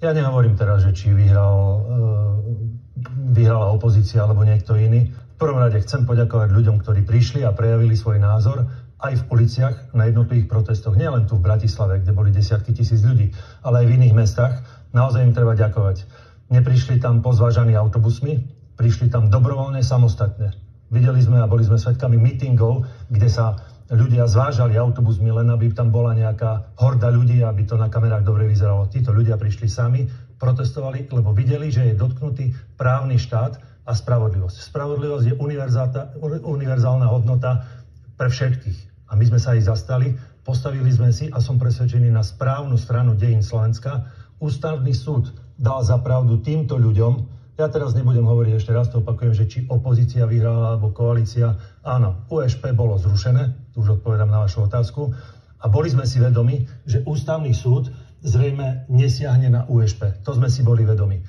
Ja nehovorím teraz, že či vyhrala opozícia alebo niekto iný. V prvom rade chcem poďakovať ľuďom, ktorí prišli a prejavili svoj názor aj v uliciach na jednotlivých protestoch. Nie len tu v Bratislave, kde boli desiatky tisíc ľudí, ale aj v iných mestách. Naozaj im treba ďakovať. Neprišli tam pozvážaní autobusmi, prišli tam dobrovoľne, samostatne. Videli sme a boli sme svedkami mítingov, kde sa ľudia zvážali autobusmi, len aby tam bola nejaká horda ľudí, aby to na kamerách dobre vyzeralo. Títo ľudia prišli sami, protestovali, lebo videli, že je dotknutý právny štát a spravodlivosť. Spravodlivosť je univerzálna hodnota pre všetkých. A my sme sa aj zastali, postavili sme si, a som presvedčený, na správnu stranu dejín Slovenska. Ústavný súd dal za pravdu týmto ľuďom. Ja teraz nebudem hovoriť, ešte raz to opakujem, že či opozícia vyhrala alebo koalícia. Áno, USP bolo zrušené, tu už odpovedám na vašu otázku. A boli sme si vedomi, že ústavný súd zrejme nesiahne na USP. To sme si boli vedomi.